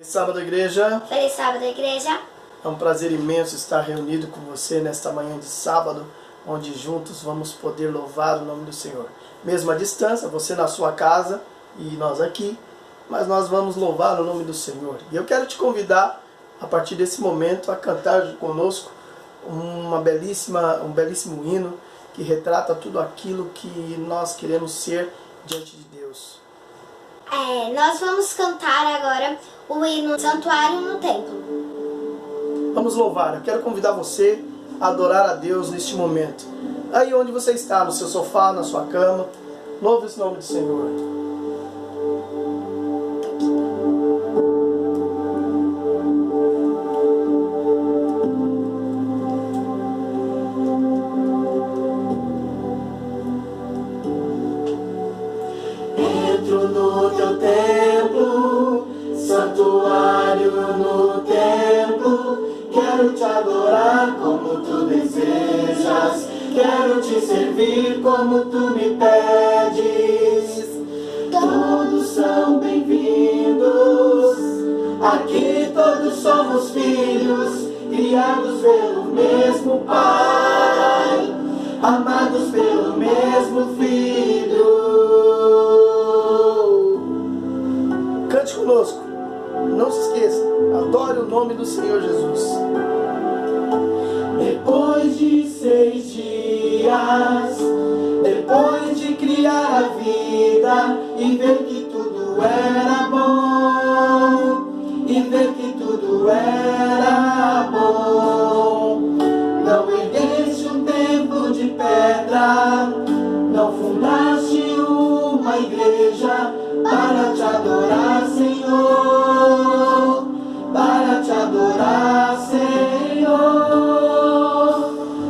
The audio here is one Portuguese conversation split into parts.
Sábado, igreja. Feliz sábado, igreja. É um prazer imenso estar reunido com você nesta manhã de sábado, onde juntos vamos poder louvar o nome do Senhor. Mesmo à distância, você na sua casa e nós aqui, mas nós vamos louvar o nome do Senhor. E eu quero te convidar, a partir desse momento, a cantar conosco um belíssimo hino que retrata tudo aquilo que nós queremos ser diante de Deus. Nós vamos cantar agora o hino Santuário no Templo. Vamos louvar. Eu quero convidar você a adorar a Deus neste momento. Aí onde você está, no seu sofá, na sua cama, louve esse nome do Senhor. Entro no teu templo, santuário no templo. Quero te adorar como tu desejas. Quero te servir como tu me pedes. Todos são bem-vindos. Aqui todos somos filhos, criados pelo mesmo Pai, amados pelo mesmo Filho. Cante conosco. Não se esqueça. Adore o nome do Senhor Jesus. Depois de 6 dias, depois de criar a vida e ver que tudo era bom, e ver que tudo era bom, não ergueste um templo de pedra, não fundaste uma igreja para te adorar, Senhor, para te adorar, Senhor.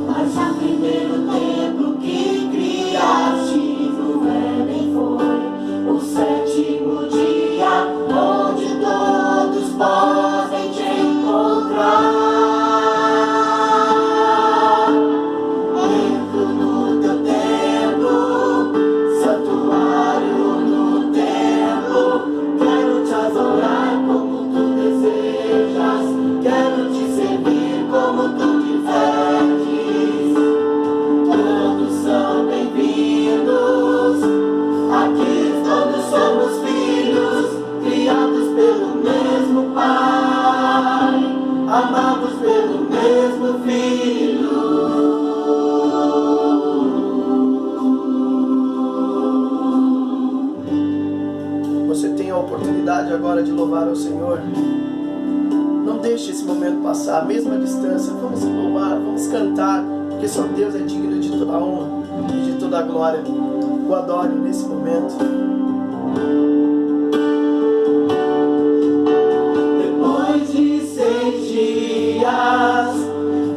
Mas o primeiro templo que criaste no Éden foi o 7º dia, onde todos podem te encontrar. Entro no teu templo, santuário no templo. Quero te adorar como tu desejas. Quero te servir como tu me pedes. Todos são bem-vindos. Aqui todos somos filhos, criados pelo mesmo Pai, amados pelo mesmo Filho. Você tem a oportunidade agora de louvar ao Senhor. Não deixe esse momento passar, mesmo à distância. Vamos louvar, vamos cantar, porque só Deus é digno de toda a honra e de toda a glória. O adore nesse momento. Depois de 6 dias,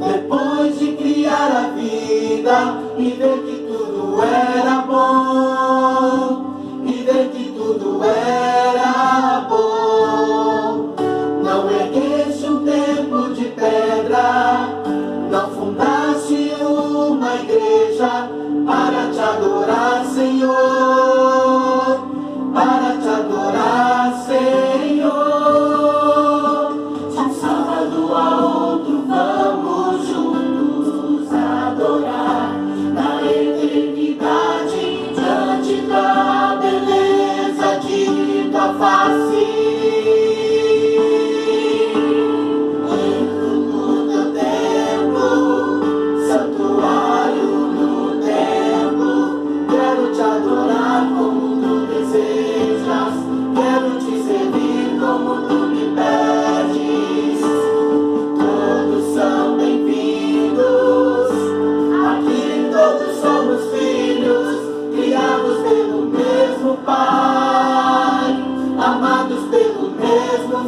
depois de criar a vida e ver que tudo era bom, e ver que tudo era bom, não ergueste um templo de pedra, não fundaste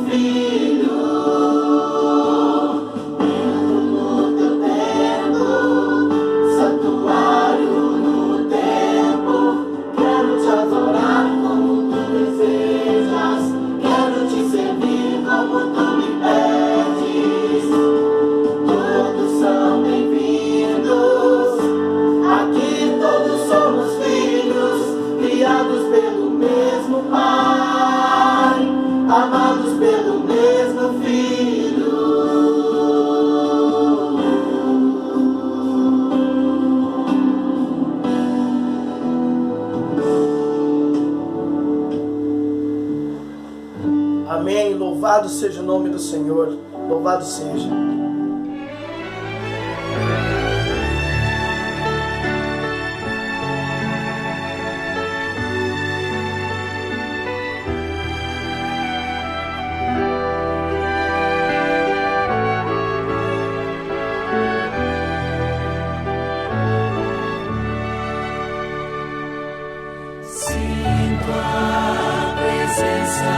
filho. Entro no teu templo, santuário no templo. Quero te adorar como tu desejas. Quero te servir como tu me pedes. Todos são bem-vindos. Aqui todos somos filhos, criados pelo mesmo Pai, amados pelo mesmo Filho. Amém. Louvado seja o nome do Senhor. Louvado seja. Sinto a presença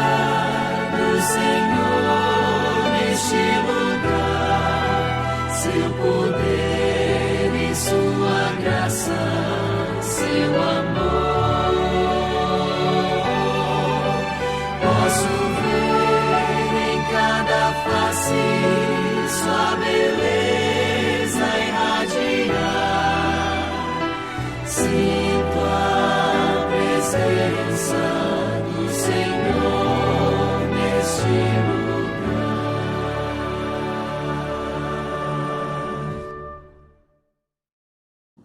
do Senhor neste lugar, seu poder e sua graça, seu amor. Posso ver em cada face sua beleza irradiar. Sinto a presença do Senhor neste lugar.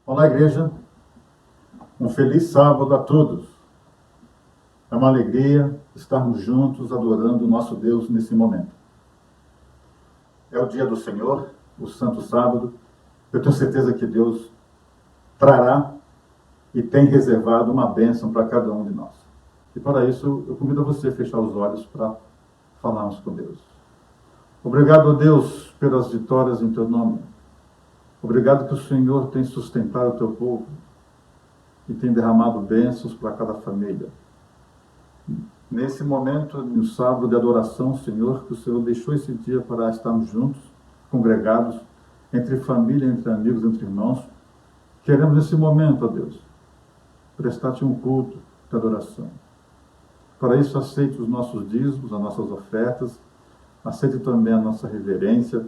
Olá, igreja. Um feliz sábado a todos. É uma alegria estarmos juntos adorando o nosso Deus nesse momento. É o dia do Senhor, o Santo Sábado. Eu tenho certeza que Deus trará e tem reservado uma bênção para cada um de nós. E para isso, eu convido você a fechar os olhos para falarmos com Deus. Obrigado, Deus, pelas vitórias em Teu nome. Obrigado que o Senhor tem sustentado o Teu povo e tem derramado bênçãos para cada família. Nesse momento, no sábado de adoração, Senhor, que o Senhor deixou esse dia para estarmos juntos, congregados, entre família, entre amigos, entre irmãos. Queremos nesse momento, ó Deus, prestar-te um culto de adoração. Para isso, aceite os nossos dízimos, as nossas ofertas, aceite também a nossa reverência,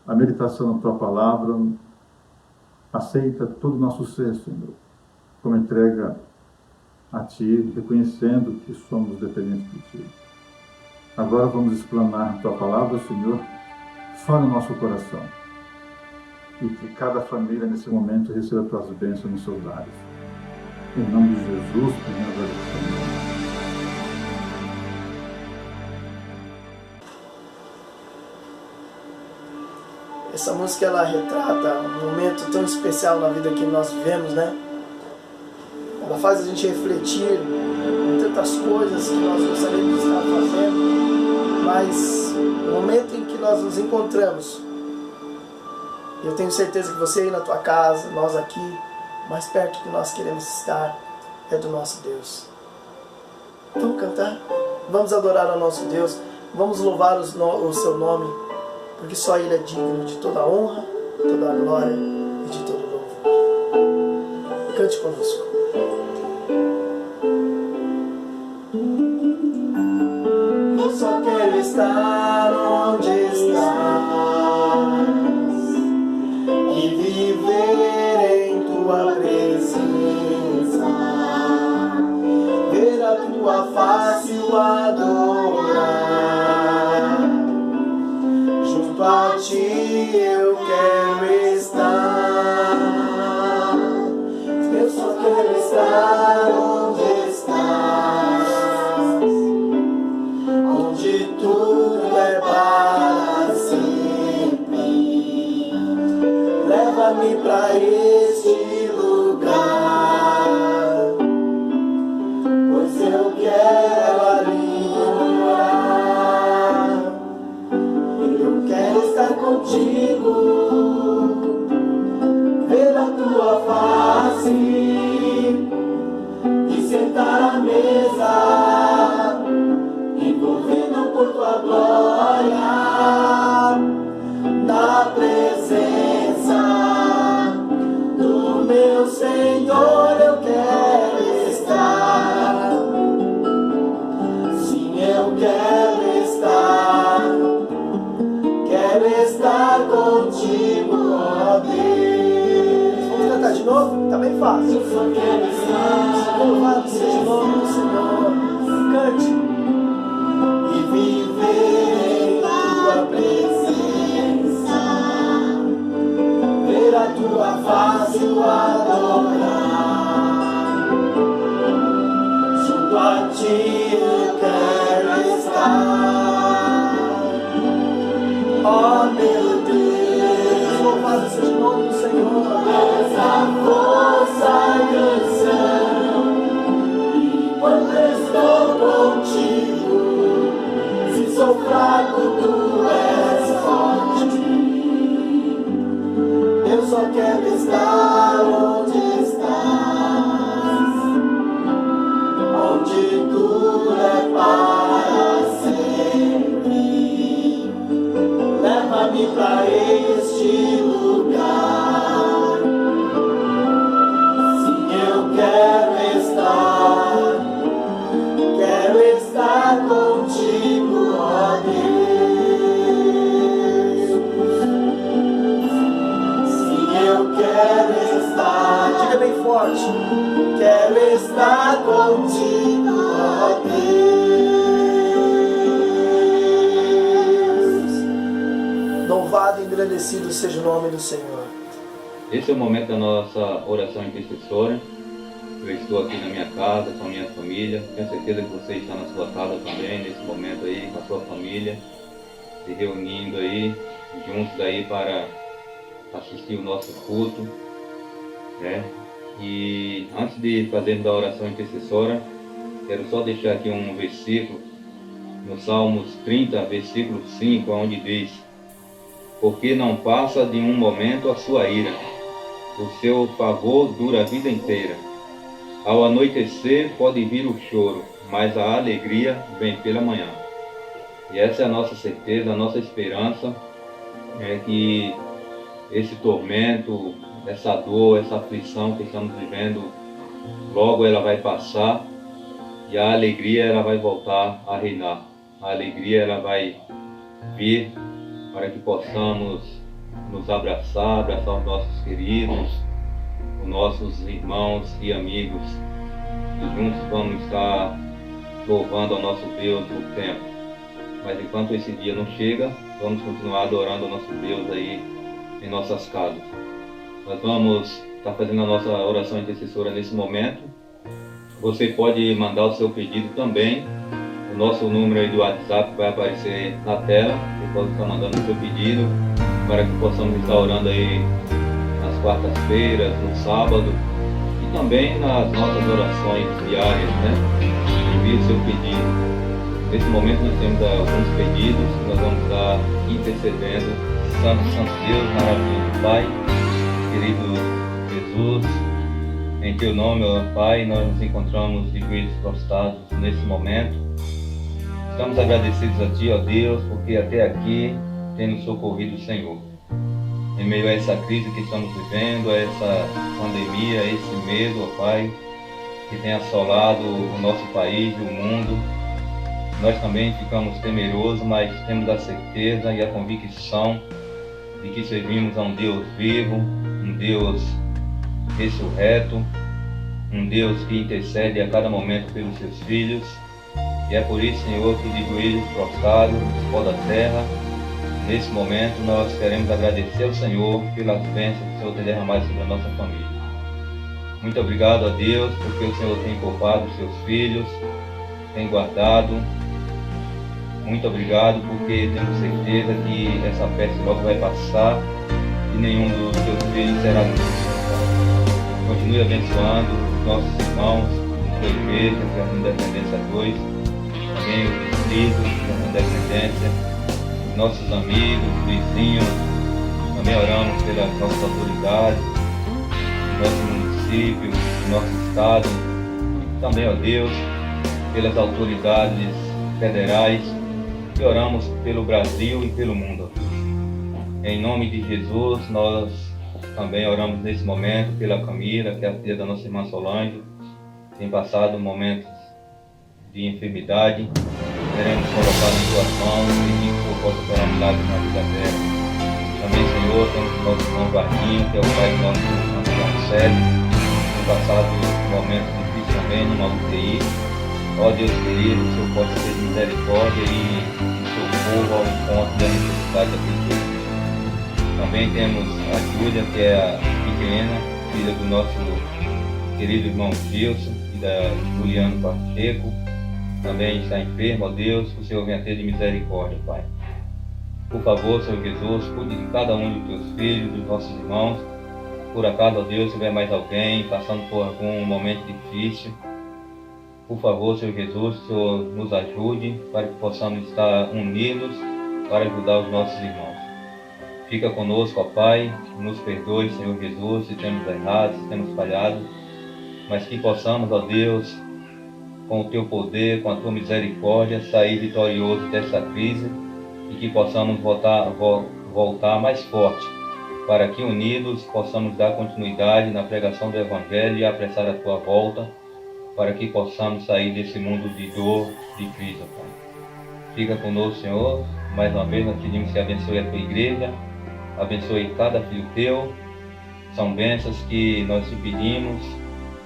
a meditação na Tua Palavra. Aceita todo o nosso ser, Senhor, como entrega a Ti, reconhecendo que somos dependentes de Ti. Agora vamos explanar a Tua Palavra, Senhor. Fala no nosso coração. E que cada família, nesse momento, receba Tuas bênçãos nos seus lares. Em nome de Jesus, pedimos a Deus. Essa música, ela retrata um momento tão especial na vida que nós vivemos, né? Ela faz a gente refletir em tantas coisas que nós gostaríamos de estar fazendo, mas o momento em que nós nos encontramos, eu tenho certeza que você aí na tua casa, nós aqui, mais perto que nós queremos estar, é do nosso Deus. Vamos cantar, vamos adorar ao nosso Deus, vamos louvar o seu nome, porque só Ele é digno de toda a honra, toda a glória e de todo o louvor. Cante conosco. Eu só quero estar onde estás e viver em Tua presença, ver a Tua face o adorar. Junto a Ti eu quero estar. Eu só quero estar onde estás, onde tudo é para sempre. Leva-me para este lugar, pois eu quero ali morar. Eu quero estar contigo, ver a Tua face e sentar à mesa, envolvendo por Tua glória. bem fácil. Eu só quero estar Louvado seja o nome do Senhor. Cante. e viver em tua presença, ver a tua face, o adorar. Junto a ti eu quero estar. Oh meu Deus, Louvado seja o nome do Senhor. essa força e canção. Quando estou contigo, se sou fraco, tu és forte. Eu só quero estar onde estás, onde tudo é para sempre. Leva-me pra este lugar. Sim, eu quero estar contigo, ó Deus. Sim, eu quero estar. Diga bem forte. Quero estar contigo, ó Deus. Louvado e engrandecido seja o nome do Senhor. Esse é o momento da nossa oração intercessora. Eu estou aqui na minha casa, com a minha família. Tenho certeza que você está na sua casa também, nesse momento aí, com a sua família, se reunindo aí, juntos aí para assistir o nosso culto, né? E antes de fazermos a oração intercessora, quero só deixar aqui um versículo, no Salmos 30, versículo 5, onde diz: porque não passa de um momento a sua ira, o seu favor dura a vida inteira. Ao anoitecer pode vir o choro, mas a alegria vem pela manhã. E essa é a nossa certeza, a nossa esperança, é que esse tormento, essa dor, essa aflição que estamos vivendo, logo ela vai passar e a alegria ela vai voltar a reinar. A alegria ela vai vir para que possamos nos abraçar os nossos queridos, os nossos irmãos e amigos, e juntos vamos estar louvando ao nosso Deus por tempo. Mas enquanto esse dia não chega, vamos continuar adorando ao nosso Deus aí em nossas casas. Nós vamos estar fazendo a nossa oração intercessora nesse momento. Você pode mandar o seu pedido também. O nosso número aí do WhatsApp vai aparecer na tela. Você pode estar mandando o seu pedido para que possamos estar orando aí nas quartas-feiras, no sábado e também nas nossas orações diárias, né? Envie o seu pedido. Nesse momento nós temos alguns pedidos que nós vamos estar intercedendo. Santo Deus, maravilhoso Pai, querido Jesus, em Teu nome, ó Pai, nós nos encontramos de joelhos prostrados nesse momento. Estamos agradecidos a Ti, ó Deus, porque até aqui tem nos socorrido o Senhor. Em meio a essa crise que estamos vivendo, a essa pandemia, a esse medo, ó Pai, que tem assolado o nosso país e o mundo, nós também ficamos temerosos, mas temos a certeza e a convicção de que servimos a um Deus vivo, um Deus ressurreto, um Deus que intercede a cada momento pelos seus filhos. E é por isso, Senhor, que de joelhos prostrados, no pó da terra, nesse momento nós queremos agradecer ao Senhor pelas bênçãos que o Senhor tem derramado sobre a nossa família. Muito obrigado a Deus, porque o Senhor tem poupado os seus filhos, tem guardado. Muito obrigado, porque temos certeza que essa peste logo vai passar e nenhum dos seus filhos será doente. Continue abençoando os nossos irmãos, a sua igreja, Jardim Independência 2, também os distritos, Jardim Independência, nossos amigos, vizinhos. Também oramos pelas nossas autoridades, nosso município, nosso estado. Também, ó Deus, pelas autoridades federais. E oramos pelo Brasil e pelo mundo. Em nome de Jesus, nós também oramos nesse momento pela Camila, que é a filha da nossa irmã Solange. Tem passado momentos de enfermidade. Queremos colocar em tuas mãos e que o Senhor possa operar milagres na vida dela. Também, Senhor, temos o nosso irmão Varginho, que é o pai do nosso ancião Sérgio. tem passado um momento difícil também numa UTI. Ó Deus querido, o Senhor pode ter misericórdia e socorro ao encontro da necessidade daquele Deus. Também temos a Júlia, que é a pequena, filha do nosso querido irmão Gilson e da Juliano Pacheco. Também está enfermo, ó Deus, que o Senhor venha ter de misericórdia, Pai. Por favor, Senhor Jesus, cuide de cada um dos teus filhos, dos nossos irmãos. Por acaso, ó Deus, se tiver mais alguém passando por algum momento difícil, por favor, Senhor Jesus, que o Senhor nos ajude para que possamos estar unidos para ajudar os nossos irmãos. Fica conosco, ó Pai, nos perdoe, Senhor Jesus, se temos errado, se temos falhado, mas que possamos, ó Deus, com o Teu poder, com a Tua misericórdia, sair vitorioso dessa crise e que possamos voltar mais forte, para que unidos possamos dar continuidade na pregação do Evangelho e apressar a Tua volta, para que possamos sair desse mundo de dor, de crise, Pai. Fica conosco, Senhor. Mais uma vez nós pedimos que abençoe a Tua igreja, abençoe cada filho Teu. São bênçãos que nós te pedimos,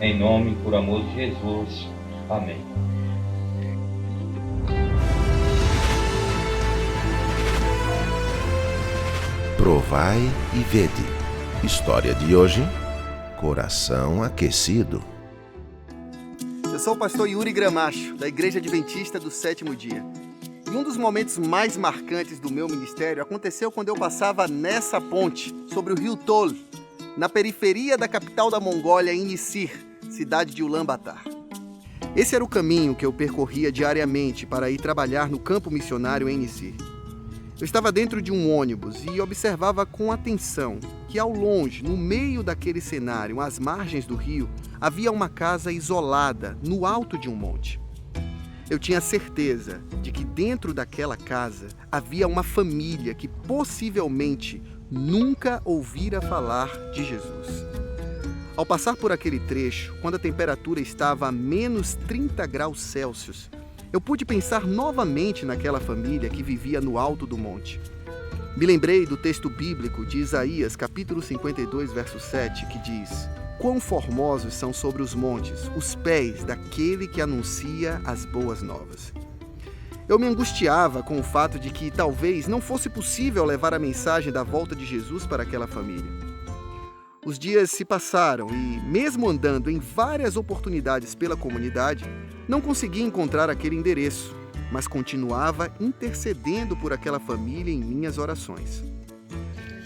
em nome e por amor de Jesus. Amém. Provai e vede. História de hoje: coração aquecido. Eu sou o pastor Yuri Gramacho, da Igreja Adventista do Sétimo Dia. E um dos momentos mais marcantes do meu ministério aconteceu quando eu passava nessa ponte, sobre o rio Tol, na periferia da capital da Mongólia, em Nisir, cidade de Ulaanbaatar. Esse era o caminho que eu percorria diariamente para ir trabalhar no campo missionário em Nisir. Eu estava dentro de um ônibus e observava com atenção que ao longe, no meio daquele cenário, às margens do rio, havia uma casa isolada no alto de um monte. Eu tinha certeza de que dentro daquela casa havia uma família que possivelmente nunca ouvira falar de Jesus. Ao passar por aquele trecho, quando a temperatura estava a menos 30 graus Celsius, eu pude pensar novamente naquela família que vivia no alto do monte. Me lembrei do texto bíblico de Isaías, capítulo 52, verso 7, que diz: "Quão formosos são sobre os montes os pés daquele que anuncia as boas novas." Eu me angustiava com o fato de que talvez não fosse possível levar a mensagem da volta de Jesus para aquela família. Os dias se passaram e, mesmo andando em várias oportunidades pela comunidade, não consegui encontrar aquele endereço, mas continuava intercedendo por aquela família em minhas orações.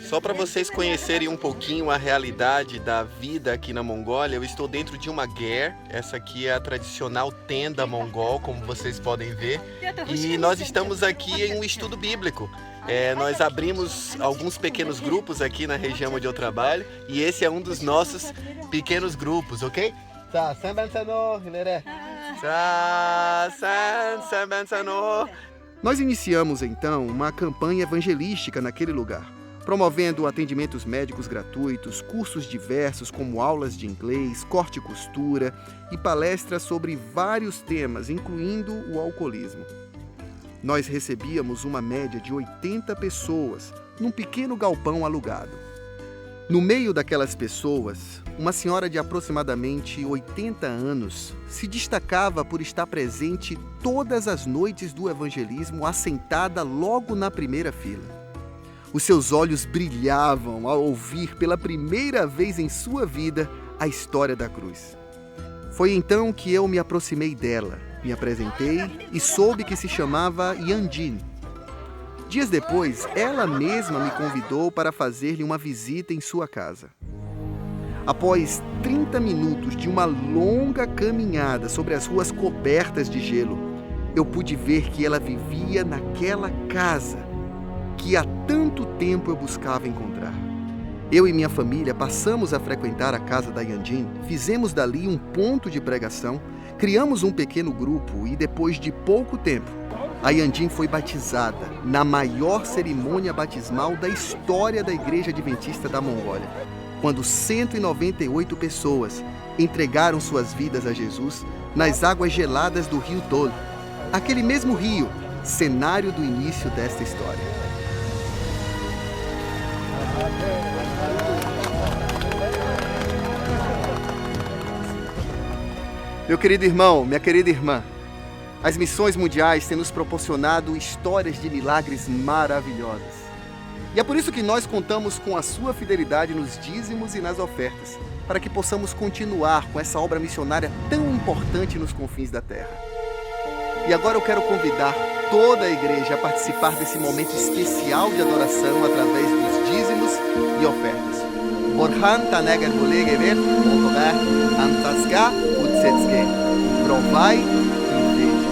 Só para vocês conhecerem um pouquinho a realidade da vida aqui na Mongólia, eu estou dentro de uma ger. Essa aqui é a tradicional tenda mongol, como vocês podem ver. E nós estamos aqui em um estudo bíblico. Nós abrimos alguns pequenos grupos aqui na região onde eu trabalho, e esse é um dos nossos pequenos grupos, ok? Nós iniciamos então uma campanha evangelística naquele lugar, promovendo atendimentos médicos gratuitos, cursos diversos como aulas de inglês, corte e costura e palestras sobre vários temas, incluindo o alcoolismo. Nós recebíamos uma média de 80 pessoas num pequeno galpão alugado. No meio daquelas pessoas, uma senhora de aproximadamente 80 anos se destacava por estar presente todas as noites do evangelismo, assentada logo na primeira fila. Os seus olhos brilhavam ao ouvir pela primeira vez em sua vida a história da cruz. Foi então que eu me aproximei dela, me apresentei e soube que se chamava Yandin. Dias depois, ela mesma me convidou para fazer-lhe uma visita em sua casa. Após 30 minutos de uma longa caminhada sobre as ruas cobertas de gelo, eu pude ver que ela vivia naquela casa que há tanto tempo eu buscava encontrar. Eu e minha família passamos a frequentar a casa da Yandin, fizemos dali um ponto de pregação, criamos um pequeno grupo e depois de pouco tempo, a Yandin foi batizada na maior cerimônia batismal da história da Igreja Adventista da Mongólia, quando 198 pessoas entregaram suas vidas a Jesus nas águas geladas do rio Tol, aquele mesmo rio, cenário do início desta história. Meu querido irmão, minha querida irmã, as missões mundiais têm nos proporcionado histórias de milagres maravilhosas. E é por isso que nós contamos com a sua fidelidade nos dízimos e nas ofertas, para que possamos continuar com essa obra missionária tão importante nos confins da terra. E agora eu quero convidar toda a igreja a participar desse momento especial de adoração através dos dízimos e ofertas. Borhan taneger bolegever, motoré, antaská, utsetské. Provai e veja.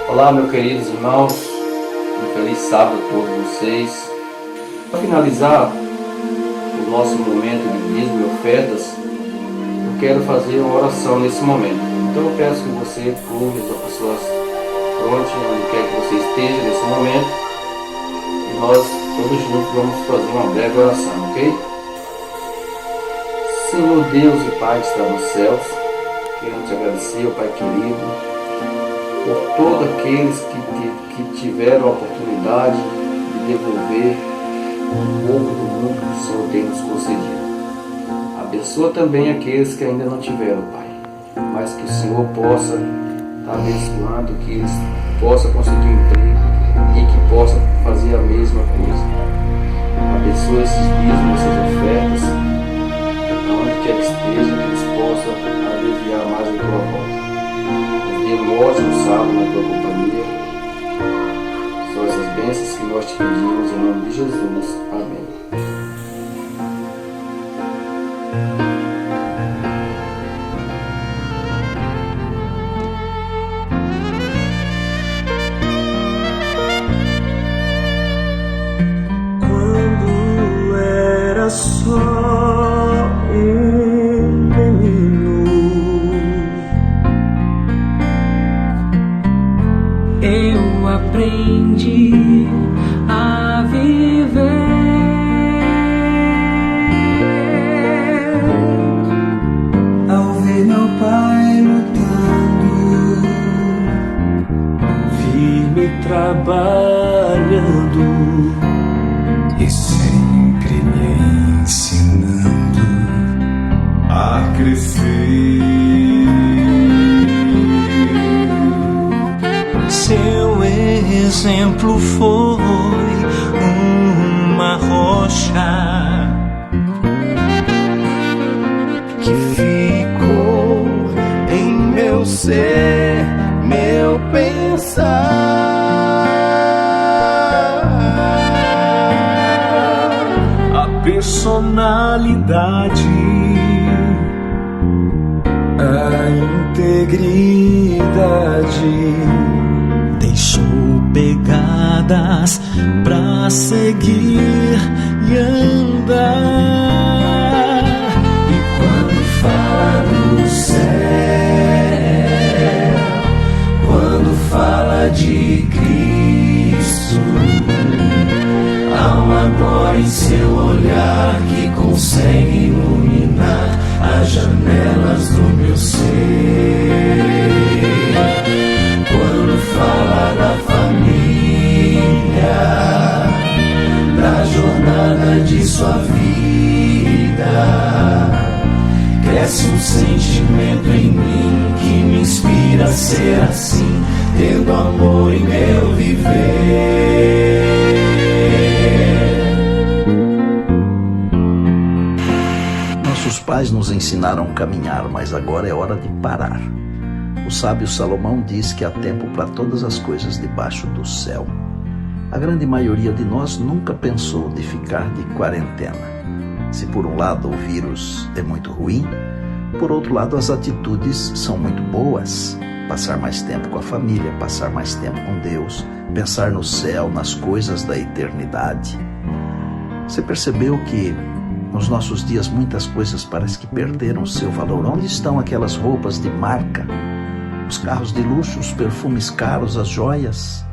Olá, meus queridos irmãos. Um feliz sábado a todos vocês. Para finalizar o nosso momento de dízimo e ofertas, eu quero fazer uma oração nesse momento. Então eu peço que você curva as suas frontes, onde quer que você esteja nesse momento. Nós todos juntos vamos fazer uma breve oração, ok? Senhor Deus e Pai que está nos céus, quero te agradecer, ó Pai querido, por todos aqueles que tiveram a oportunidade de devolver um pouco do mundo que o Senhor tem nos concedido. Abençoa também aqueles que ainda não tiveram, Pai, mas que o Senhor possa estar abençoando, que eles possam conseguir um emprego e que possa fazer a mesma coisa. Abençoa esses dízimos, essas ofertas, aonde quer que esteja, que eles possam aliviar mais a tua volta. Nos dê um ótimo sábado na tua companhia. São essas bênçãos que nós te pedimos em nome de Jesus. Amém. Só um menino, eu aprendi a viver ao ver meu pai lutando, firme trabalhando e sempre me ensinando a crescer. Seu exemplo foi uma rocha que ficou em meu ser, meu pensar. Personalidade, a integridade, deixou pegadas pra seguir e andar. E quando fala do céu, quando fala de Cristo, há uma glória em seu olhar que consegue iluminar as janelas do meu ser. Quando fala da família, da jornada de sua vida, cresce um sentimento em mim que me inspira a ser assim, tendo amor em meu viver. Nossos pais nos ensinaram a caminhar, mas agora é hora de parar. O sábio Salomão diz que há tempo para todas as coisas debaixo do céu. A grande maioria de nós nunca pensou de ficar de quarentena. Se por um lado o vírus é muito ruim, por outro lado as atitudes são muito boas. Passar mais tempo com a família, passar mais tempo com Deus, pensar no céu, nas coisas da eternidade. Você percebeu que nos nossos dias muitas coisas parecem que perderam o seu valor? Onde estão aquelas roupas de marca, os carros de luxo, os perfumes caros, as joias,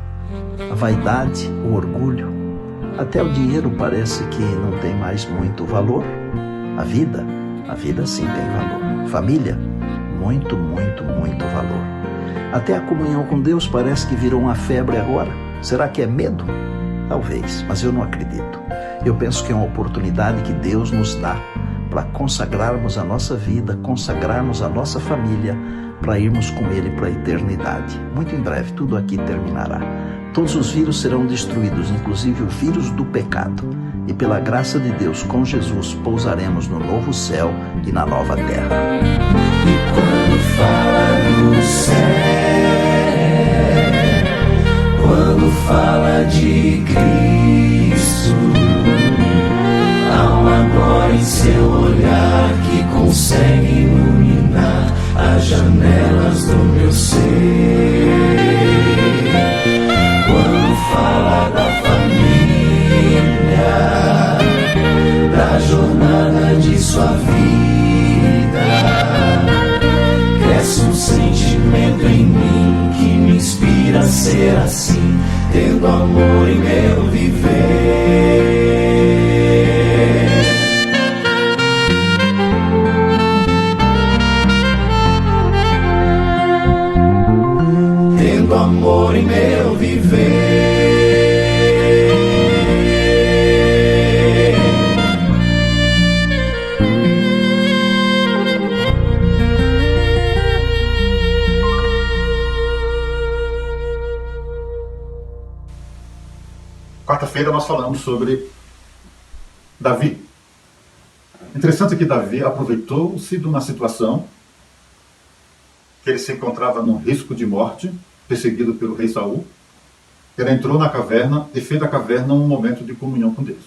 a vaidade, o orgulho? Até o dinheiro parece que não tem mais muito valor. A vida sim tem valor. Família, muito valor. Até a comunhão com Deus parece que virou uma febre agora. Será que é medo? Talvez, mas eu não acredito. Eu penso que é uma oportunidade que Deus nos dá para para consagrarmos a nossa vida, consagrarmos a nossa família, para irmos com Ele para a eternidade. Muito em breve, tudo aqui terminará. Todos os vírus serão destruídos, inclusive o vírus do pecado. E pela graça de Deus, com Jesus, pousaremos no novo céu e na nova terra. E quando fala do céu, quando fala de Cristo, há uma glória em seu olhar que consegue iluminar as janelas do meu ser. Quando fala da família, da jornada de sua vida, cresce um sentimento em mim que me inspira a ser assim, tendo amor em meu viver. Tendo amor em meu viver. Quarta-feira nós falamos sobre Davi. Interessante que Davi aproveitou-se de uma situação que ele se encontrava num risco de morte, perseguido pelo rei Saul. Ele entrou na caverna e fez da caverna um momento de comunhão com Deus.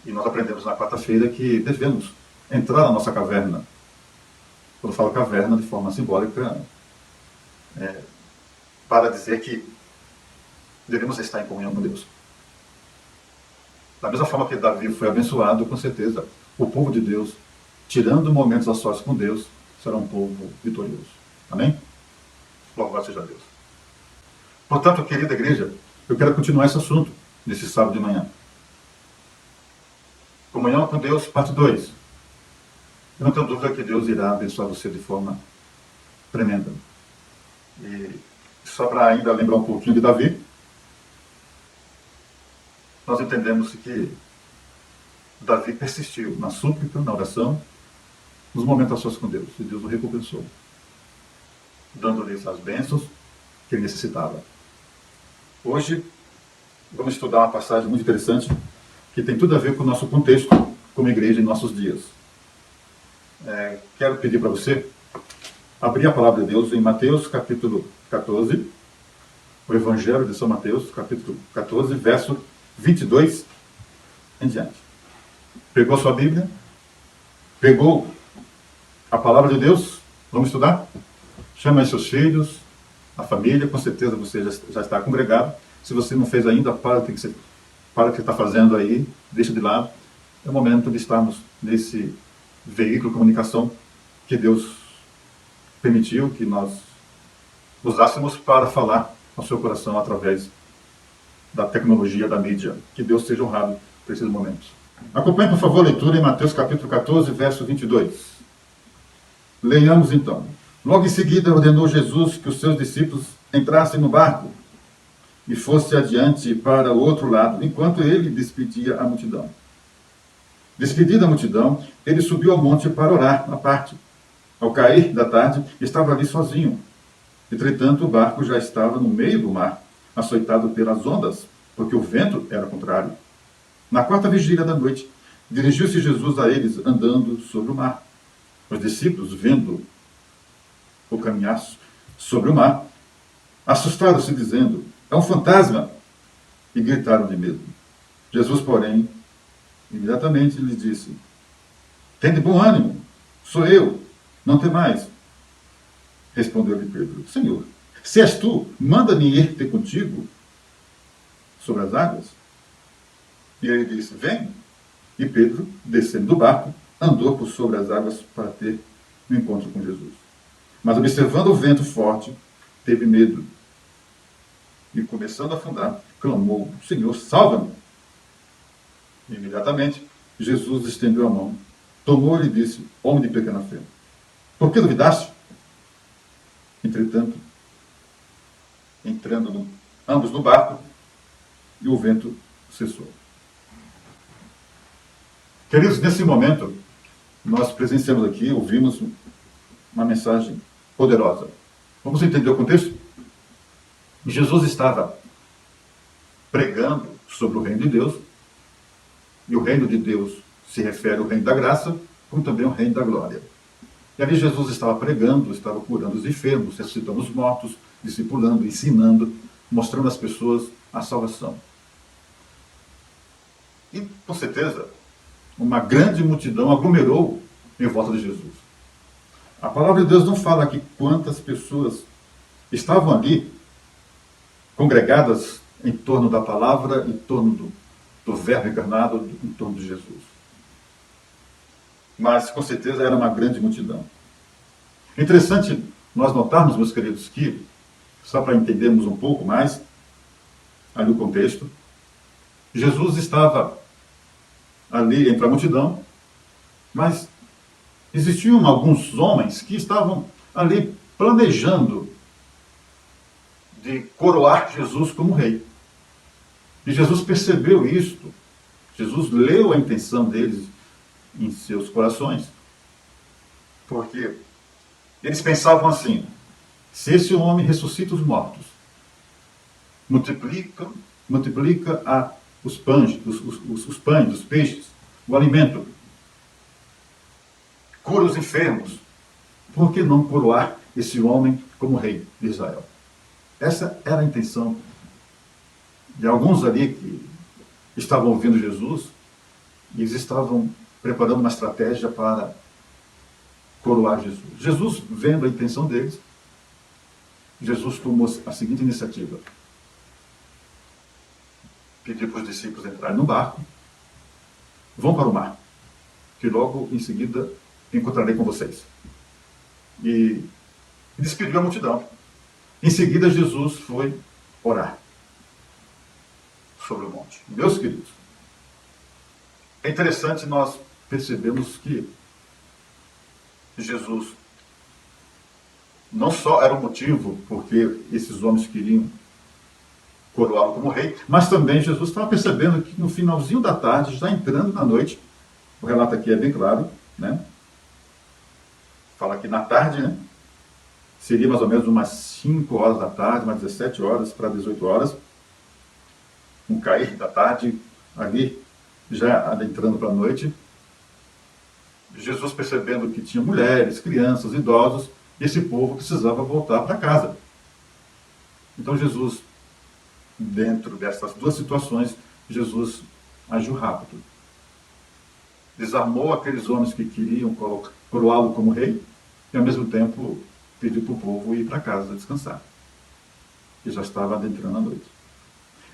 E nós aprendemos na quarta-feira que devemos entrar na nossa caverna. Quando eu falo caverna, de forma simbólica, para dizer que devemos estar em comunhão com Deus. Da mesma forma que Davi foi abençoado, com certeza, o povo de Deus, tirando momentos a sós com Deus, será um povo vitorioso. Amém? Louvado seja Deus. Portanto, querida igreja, eu quero continuar esse assunto nesse sábado de manhã. Comunhão com Deus, parte 2. Eu não tenho dúvida que Deus irá abençoar você de forma tremenda. E só para ainda lembrar um pouquinho de Davi, nós entendemos que Davi persistiu na súplica, na oração, nos momentos a sós com Deus, e Deus o recompensou, dando-lhe as bênçãos que ele necessitava. Hoje, vamos estudar uma passagem muito interessante, que tem tudo a ver com o nosso contexto como igreja em nossos dias. Quero pedir para você abrir a palavra de Deus em Mateus capítulo 14, o Evangelho de São Mateus, capítulo 14, verso 22 em diante. Pegou sua Bíblia? Pegou a palavra de Deus? Vamos estudar? Chama aí seus filhos, a família, com certeza você já está congregado. Se você não fez ainda, para o que você está fazendo aí, deixa de lado. É o momento de estarmos nesse veículo de comunicação que Deus permitiu que nós usássemos para falar ao seu coração através da tecnologia, da mídia. Que Deus seja honrado por esses momentos. Acompanhe, por favor, a leitura em Mateus capítulo 14, verso 22. Leiamos então. Logo em seguida ordenou Jesus que os seus discípulos entrassem no barco e fosse adiante para o outro lado, enquanto ele despedia a multidão. Despedida a multidão, ele subiu ao monte para orar à parte. Ao cair da tarde, estava ali sozinho. Entretanto, o barco já estava no meio do mar, açoitado pelas ondas, porque o vento era contrário. Na quarta vigília da noite, dirigiu-se Jesus a eles, andando sobre o mar. Os discípulos, vendo o caminhar sobre o mar, assustaram-se, dizendo: é um fantasma! E gritaram de medo. Jesus, porém, imediatamente lhes disse: tende bom ânimo, sou eu, não temais. Respondeu-lhe Pedro: Senhor, se és tu, manda-me ir ter contigo sobre as águas. E ele disse: vem. E Pedro, descendo do barco, andou por sobre as águas para ter um encontro com Jesus. Mas, observando o vento forte, teve medo. E, começando a afundar, clamou: Senhor, salva-me. E, imediatamente, Jesus estendeu a mão, tomou-lhe e disse: homem de pequena fé, por que duvidaste? Entretanto, entrando ambos no barco, e o vento cessou. Queridos, nesse momento, nós presenciamos aqui, ouvimos uma mensagem poderosa. Vamos entender o contexto? Jesus estava pregando sobre o reino de Deus, e o reino de Deus se refere ao reino da graça, como também ao reino da glória. E ali Jesus estava pregando, estava curando os enfermos, ressuscitando os mortos, discipulando, ensinando, mostrando às pessoas a salvação. E, com certeza, uma grande multidão aglomerou em volta de Jesus. A palavra de Deus não fala aqui quantas pessoas estavam ali, congregadas em torno da palavra, em torno do verbo encarnado, em torno de Jesus. Mas, com certeza, era uma grande multidão. É interessante nós notarmos, meus queridos, que, só para entendermos um pouco mais, ali o contexto, Jesus estava ali entre a multidão, mas existiam alguns homens que estavam ali planejando de coroar Jesus como rei. E Jesus percebeu isto. Jesus leu a intenção deles em seus corações. Porque eles pensavam assim: se esse homem ressuscita os mortos, multiplica os pães, os peixes, o alimento, cura os enfermos, por que não coroar esse homem como rei de Israel? Essa era a intenção de alguns ali que estavam ouvindo Jesus, e eles estavam preparando uma estratégia para coroar Jesus. Jesus, vendo a intenção deles, Jesus tomou a seguinte iniciativa: pediu para os discípulos entrarem no barco, vão para o mar, que logo em seguida encontrarei com vocês. E despediu a multidão. Em seguida, Jesus foi orar sobre o monte. Meus queridos, é interessante nós percebemos que Jesus não só era o motivo porque esses homens queriam coroá-lo como rei, mas também Jesus estava percebendo que no finalzinho da tarde, já entrando na noite, o relato aqui é bem claro, né? Fala que na tarde, né? Seria mais ou menos umas 5 horas da tarde, umas 17 horas para 18 horas, um cair da tarde, ali, já adentrando para a noite. Jesus percebendo que tinha mulheres, crianças, idosos, e esse povo precisava voltar para casa. Então Jesus, dentro dessas duas situações, Jesus agiu rápido. Desarmou aqueles homens que queriam coroá-lo como rei, e ao mesmo tempo pediu para o povo ir para casa descansar, que já estava adentrando a noite.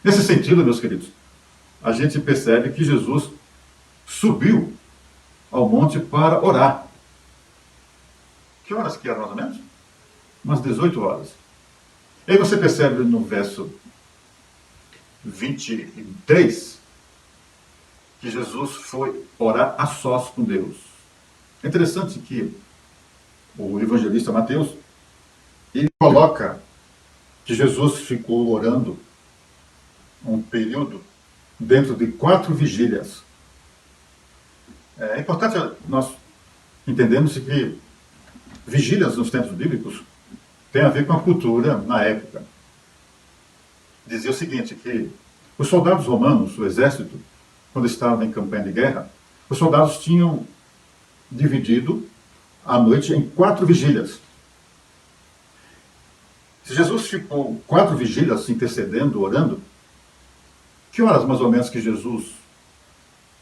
Nesse sentido, meus queridos, a gente percebe que Jesus subiu ao monte para orar. Que horas que eram, mais ou menos? Umas 18 horas. E aí você percebe no verso 23 que Jesus foi orar a sós com Deus. É interessante que o evangelista Mateus, ele coloca que Jesus ficou orando um período dentro de 4 vigílias. É importante nós entendermos que vigílias nos tempos bíblicos tem a ver com a cultura na época. Dizia o seguinte, que os soldados romanos, o exército, quando estavam em campanha de guerra, os soldados tinham dividido a noite em 4 vigílias. Se Jesus ficou 4 vigílias intercedendo, orando, que horas mais ou menos que Jesus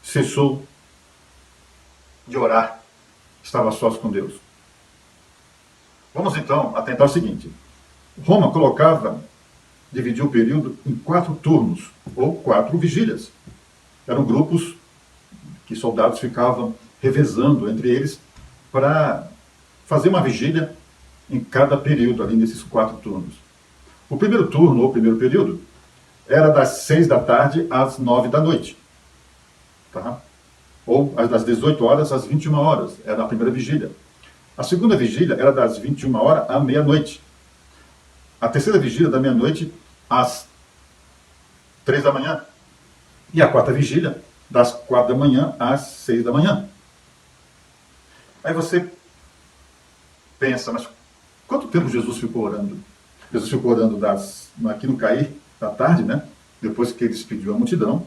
cessou de orar, estava sós com Deus? Vamos então atentar ao seguinte: Roma dividia o período em 4 turnos, ou 4 vigílias. Eram grupos que soldados ficavam revezando entre eles para fazer uma vigília em cada período, ali nesses 4 turnos. O primeiro turno, ou primeiro período, era das 6 da tarde às 9 da noite. Tá? Ou das 18 horas às 21 horas, era a primeira vigília. A segunda vigília era das 21 horas à meia-noite. A terceira vigília da meia-noite às 3 da manhã. E a quarta vigília das 4 da manhã às 6 da manhã. Aí você pensa, mas quanto tempo Jesus ficou orando? Jesus ficou orando aqui no cair da tarde, né? Depois que ele despediu a multidão,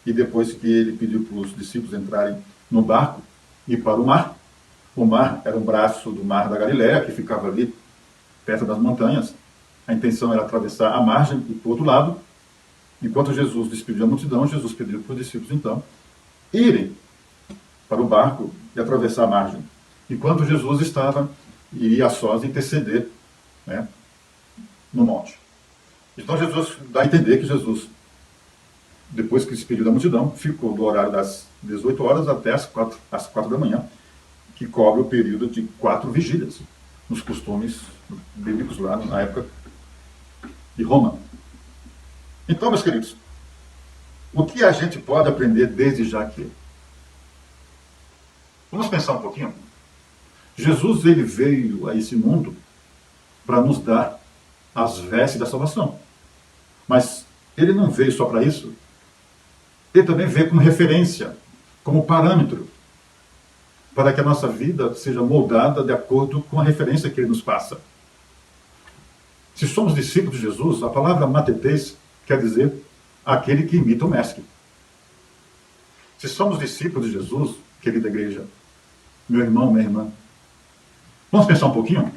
e depois que ele pediu para os discípulos entrarem no barco e para o mar. O mar era um braço do mar da Galileia, que ficava ali perto das montanhas. A intenção era atravessar a margem e para o outro lado. Enquanto Jesus despediu a multidão, Jesus pediu para os discípulos, então, irem para o barco e atravessar a margem. Enquanto Jesus iria a sós interceder, né, no monte. Então Jesus dá a entender que Jesus, depois que despediu da multidão, ficou do horário das 18 horas até as 4 da manhã, que cobre o período de 4 vigílias, nos costumes bíblicos lá na época de Roma. Então, meus queridos, o que a gente pode aprender desde já aqui? Vamos pensar um pouquinho? Jesus, ele veio a esse mundo para nos dar as vestes da salvação. Mas ele não veio só para isso. Ele também veio como referência, como parâmetro, para que a nossa vida seja moldada de acordo com a referência que ele nos passa. Se somos discípulos de Jesus, a palavra matetes quer dizer aquele que imita o mestre. Se somos discípulos de Jesus, querida igreja, meu irmão, minha irmã, vamos pensar um pouquinho?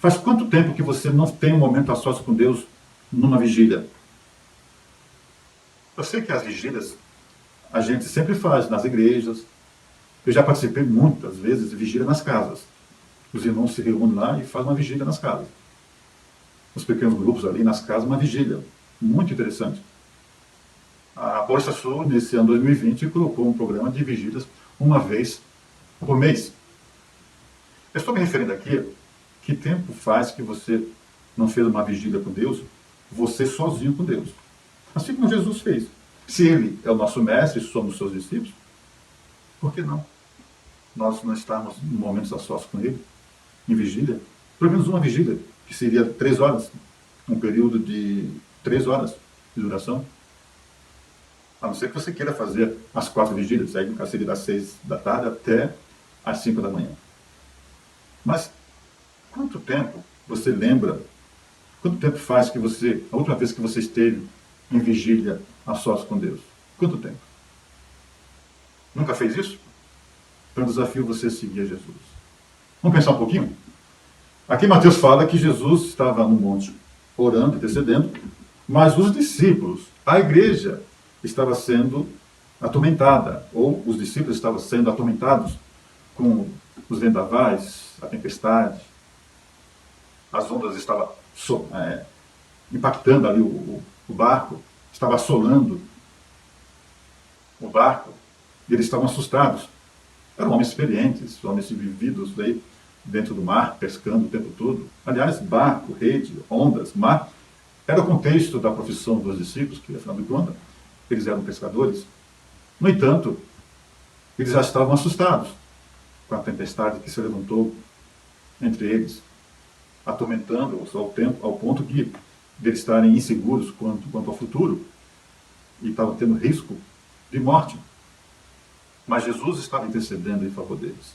Faz quanto tempo que você não tem um momento a sós com Deus numa vigília? Eu sei que as vigílias a gente sempre faz nas igrejas. Eu já participei muitas vezes de vigília nas casas. Os irmãos se reúnem lá e fazem uma vigília nas casas. Os pequenos grupos ali nas casas, uma vigília. Muito interessante. A Bolsa Sul, nesse ano 2020, colocou um programa de vigílias uma vez por mês. Eu estou me referindo aqui, que tempo faz que você não fez uma vigília com Deus, você sozinho com Deus? Assim como Jesus fez. Se Ele é o nosso mestre e somos seus discípulos, por que não? Nós não estamos em momentos a sós com Ele, em vigília, pelo menos uma vigília, que seria 3 horas, um período de 3 horas de duração. A não ser que você queira fazer as 4 vigílias, aí no caso seria das 6 da tarde até às 5 da manhã. Mas quanto tempo você lembra, quanto tempo faz que você, a última vez que você esteve em vigília a sós com Deus? Quanto tempo? Nunca fez isso? Então eu desafio você a seguir a Jesus. Vamos pensar um pouquinho? Aqui Mateus fala que Jesus estava no monte orando, intercedendo, mas os discípulos, a igreja, estava sendo atormentada, ou os discípulos estavam sendo atormentados com os vendavais, a tempestade, as ondas estavam impactando ali o barco, estava assolando o barco, e eles estavam assustados. Eram homens experientes, homens vividos aí dentro do mar, pescando o tempo todo. Aliás, barco, rede, ondas, mar, era o contexto da profissão dos discípulos, que afinal de contas, eles eram pescadores. No entanto, eles já estavam assustados com a tempestade que se levantou entre eles, atormentando-os ao ponto de eles estarem inseguros quanto ao futuro e estavam tendo risco de morte. Mas Jesus estava intercedendo em favor deles.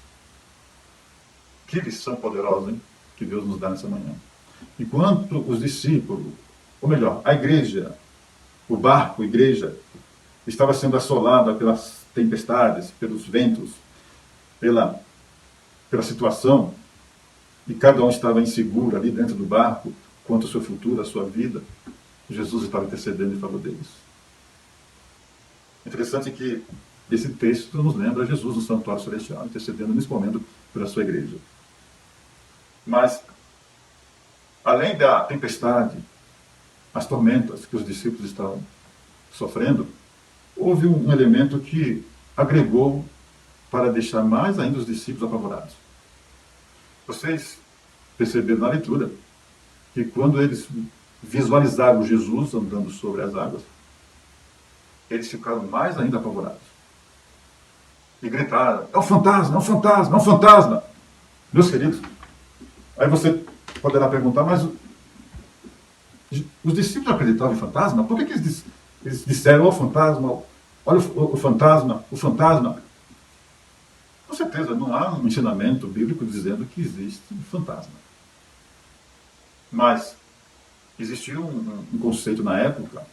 Que lição poderosa, hein, que Deus nos dá nessa manhã. Enquanto os discípulos, ou melhor, a igreja, o barco, a igreja, estava sendo assolada pelas tempestades, pelos ventos, pela situação, e cada um estava inseguro ali dentro do barco, quanto ao seu futuro, a sua vida, Jesus estava intercedendo em favor deles. Interessante que esse texto nos lembra Jesus no santuário celestial, intercedendo nesse momento pela sua igreja. Mas, além da tempestade, as tormentas que os discípulos estavam sofrendo, houve um elemento que agregou para deixar mais ainda os discípulos apavorados. Vocês perceberam na leitura que quando eles visualizaram Jesus andando sobre as águas, eles ficaram mais ainda apavorados. E gritaram: é um fantasma, é um fantasma, é um fantasma! Meus queridos, aí você poderá perguntar, mas os discípulos acreditavam em fantasma? Por que eles disseram: ó fantasma, Olha o fantasma, o fantasma. Com certeza, não há um ensinamento bíblico dizendo que existe um fantasma. Mas existia um conceito na época,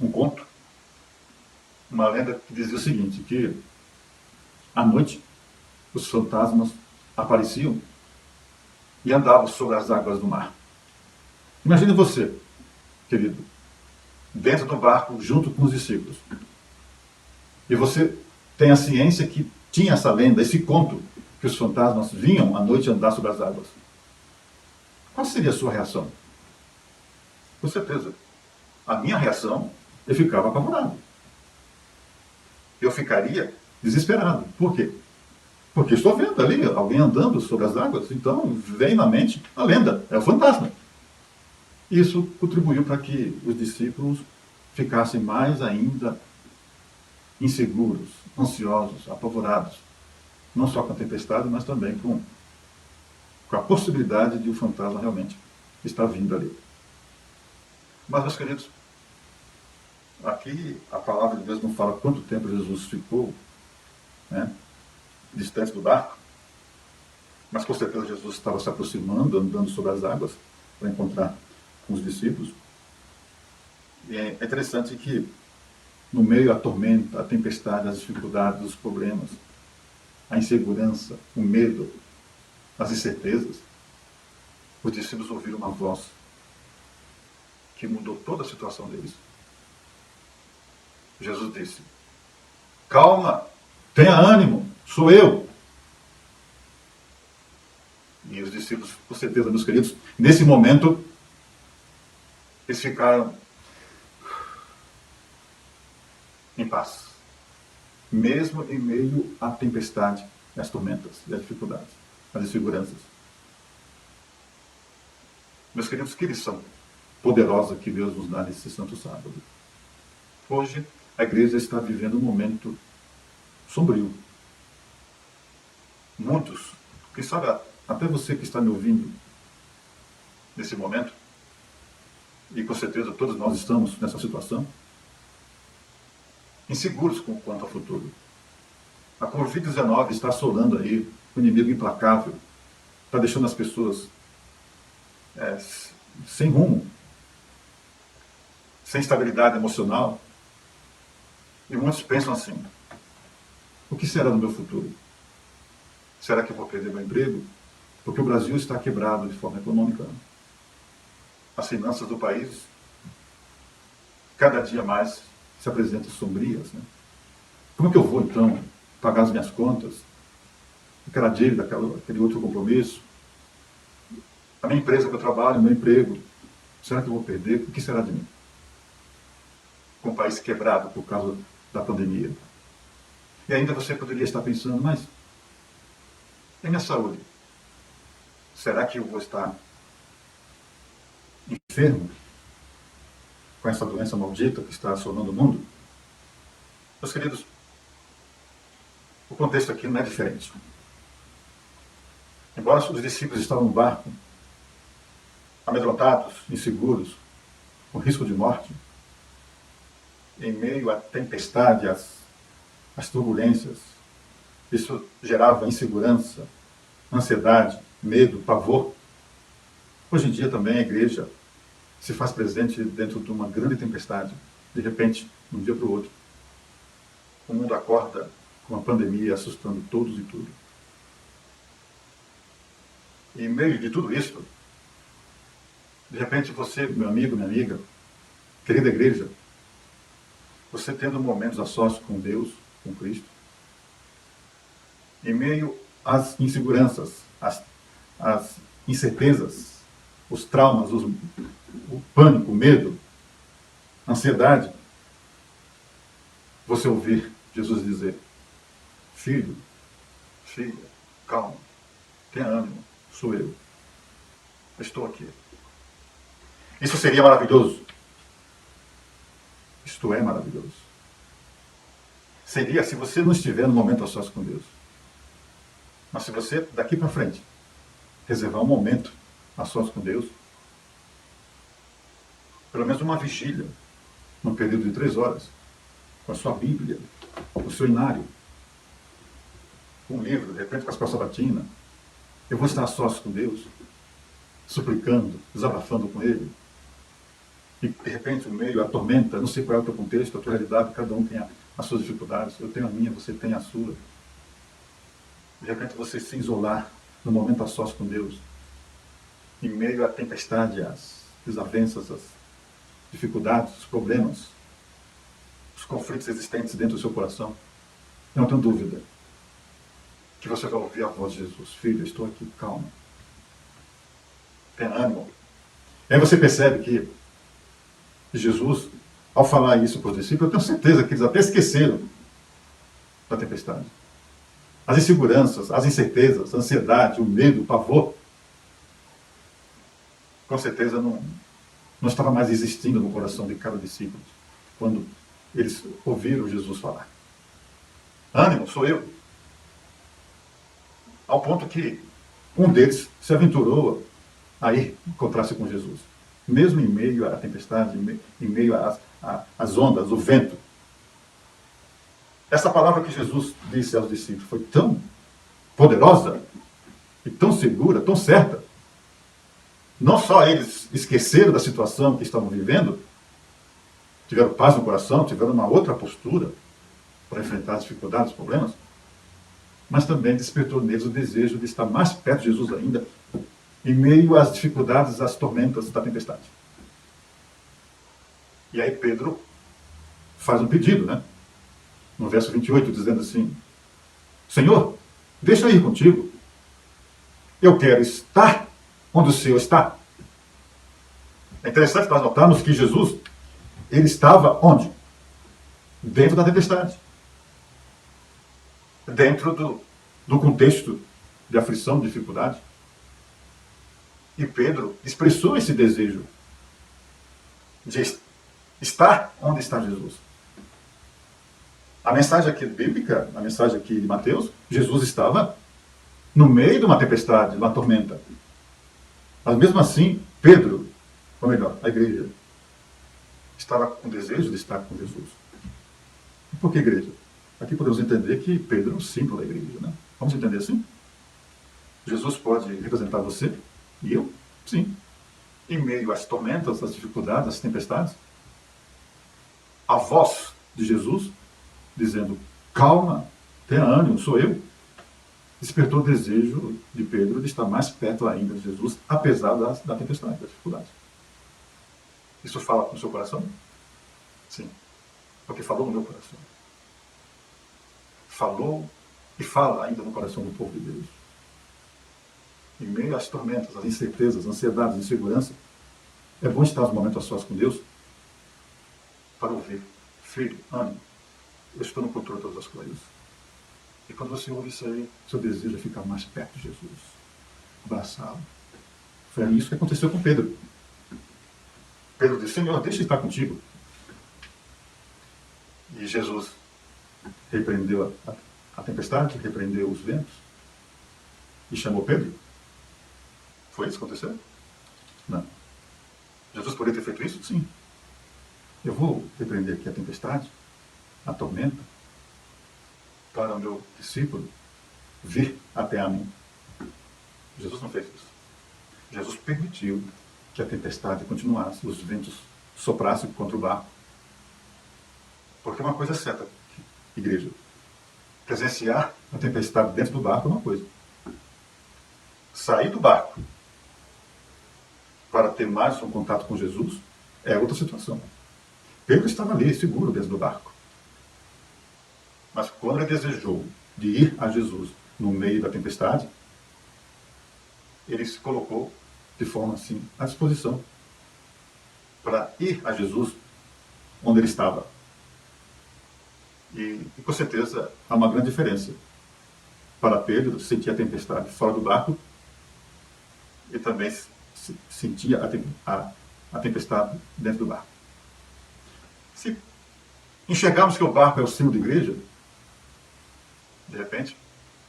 um conto, uma lenda que dizia o seguinte, que à noite os fantasmas apareciam e andavam sobre as águas do mar. Imagine você, querido, dentro do barco junto com os discípulos. E você tem a ciência que tinha essa lenda, esse conto, que os fantasmas vinham à noite andar sobre as águas. Qual seria a sua reação? Com certeza. A minha reação, eu ficava apavorado. Eu ficaria desesperado. Por quê? Porque estou vendo ali alguém andando sobre as águas, então vem na mente a lenda, é o fantasma. Isso contribuiu para que os discípulos ficassem mais ainda inseguros, ansiosos, apavorados, não só com a tempestade, mas também com a possibilidade de o fantasma realmente estar vindo ali. Mas, meus queridos, aqui a palavra de Deus não fala quanto tempo Jesus ficou, né, distante do barco, mas com certeza Jesus estava se aproximando, andando sobre as águas para encontrar com os discípulos. E é interessante que no meio da tormenta, a tempestade, as dificuldades, os problemas, a insegurança, o medo, as incertezas, os discípulos ouviram uma voz que mudou toda a situação deles. Jesus disse: calma, tenha ânimo, sou eu. E os discípulos, com certeza, meus queridos, nesse momento, eles ficaram em paz, mesmo em meio à tempestade, às tormentas, às dificuldades, às inseguranças. Meus queridos, que lição poderosa que Deus nos dá nesse Santo Sábado. Hoje, a igreja está vivendo um momento sombrio. Muitos, quem sabe até você que está me ouvindo nesse momento, e com certeza todos nós estamos nessa situação, inseguros quanto ao futuro. A Covid-19 está assolando aí, o inimigo implacável, está deixando as pessoas sem rumo, sem estabilidade emocional. E muitos pensam assim: o que será do meu futuro? Será que eu vou perder meu emprego? Porque o Brasil está quebrado de forma econômica. As finanças do país, cada dia mais, se apresentam sombrias. Né? Como é que eu vou, então, pagar as minhas contas? Aquela dívida, aquele outro compromisso? A minha empresa que eu trabalho, o meu emprego, será que eu vou perder? O que será de mim? Com o país quebrado por causa da pandemia. E ainda você poderia estar pensando: mas e a minha saúde? Será que eu vou estar enfermo com essa doença maldita que está assolando o mundo? Meus queridos, o contexto aqui não é diferente. Embora os discípulos estavam no barco, amedrontados, inseguros, com risco de morte, em meio à tempestade, às turbulências, isso gerava insegurança, ansiedade, medo, pavor. Hoje em dia também a igreja se faz presente dentro de uma grande tempestade. De repente, de um dia para o outro, o mundo acorda com uma pandemia assustando todos e tudo. E em meio de tudo isso, de repente você, meu amigo, minha amiga, querida igreja, você tendo momentos a sós com Deus, com Cristo, em meio às inseguranças, às incertezas, os traumas, o pânico, o medo, a ansiedade, você ouvir Jesus dizer: filho, filha, calma, tenha ânimo, sou eu estou aqui. Isso seria maravilhoso. Isto é maravilhoso. Seria se você não estiver no momento a sós com Deus. Mas se você, daqui para frente, reservar um momento a sós com Deus, pelo menos uma vigília, num período de 3 horas, com a sua Bíblia, o seu inário, com um livro, de repente com a sua sabatina. Eu vou estar a sós com Deus, suplicando, desabafando com Ele. E de repente o meio, a tormenta, não sei qual é o teu contexto, a tua realidade, cada um tem as suas dificuldades, eu tenho a minha, você tem a sua. De repente você se isolar no momento a sós com Deus, em meio à tempestade, às desavenças, às dificuldades, os problemas, os conflitos existentes dentro do seu coração. Não tenho dúvida que você vai ouvir a voz de Jesus. Filho, estou aqui, calma. Tenha ânimo. E aí você percebe que Jesus, ao falar isso para os discípulos, eu tenho certeza que eles até esqueceram da tempestade. As inseguranças, as incertezas, a ansiedade, o medo, o pavor, com certeza não estava mais existindo no coração de cada discípulo quando eles ouviram Jesus falar. Ânimo, sou eu. Ao ponto que um deles se aventurou a ir encontrar-se com Jesus. Mesmo em meio à tempestade, em meio às ondas, o vento. Essa palavra que Jesus disse aos discípulos foi tão poderosa e tão segura, tão certa. Não só eles esqueceram da situação que estavam vivendo, tiveram paz no coração, tiveram uma outra postura para enfrentar as dificuldades, os problemas, mas também despertou neles o desejo de estar mais perto de Jesus ainda, em meio às dificuldades, às tormentas da tempestade. E aí Pedro faz um pedido, né? No verso 28, dizendo assim: Senhor, deixa eu ir contigo. Eu quero estar onde o Senhor está. É interessante nós notarmos que Jesus, ele estava onde? Dentro da tempestade. Dentro do contexto de aflição, de dificuldade. E Pedro expressou esse desejo de estar onde está Jesus. A mensagem aqui bíblica, a mensagem aqui de Mateus, Jesus estava no meio de uma tempestade, de uma tormenta. Mas mesmo assim, Pedro, ou melhor, a igreja, estava com desejo de estar com Jesus. E por que igreja? Aqui podemos entender que Pedro é um símbolo da igreja, né? Vamos entender assim? Jesus pode representar você e eu? Sim. Em meio às tormentas, às dificuldades, às tempestades, a voz de Jesus, dizendo, calma, tenha ânimo, sou eu, despertou o desejo de Pedro de estar mais perto ainda de Jesus, apesar da tempestade, da dificuldade. Isso fala com o seu coração? Sim. Porque falou no meu coração. Falou e fala ainda no coração do povo de Deus. Em meio às tormentas, às incertezas, ansiedades, insegurança, é bom estar nos momentos a sós com Deus para ouvir. Filho, ânimo, eu estou no controle de todas as coisas. E quando você ouve isso aí, seu desejo é ficar mais perto de Jesus, abraçá-lo. Foi isso que aconteceu com Pedro. Pedro disse, Senhor, deixa eu estar contigo. E Jesus repreendeu a tempestade, repreendeu os ventos e chamou Pedro. Foi isso que aconteceu? Não. Jesus poderia ter feito isso? Sim. Eu vou repreender aqui a tempestade, a tormenta, para o meu discípulo vir até a mim. Jesus não fez isso. Jesus permitiu que a tempestade continuasse, os ventos soprassem contra o barco. Porque uma coisa é certa, igreja, presenciar a tempestade dentro do barco é uma coisa. Sair do barco para ter mais um contato com Jesus é outra situação. Pedro estava ali, seguro dentro do barco. Mas quando ele desejou de ir a Jesus no meio da tempestade, ele se colocou de forma assim à disposição para ir a Jesus onde ele estava. E com certeza há uma grande diferença para Pedro sentir a tempestade fora do barco e também sentir a tempestade dentro do barco. Se enxergarmos que o barco é o símbolo da igreja, de repente,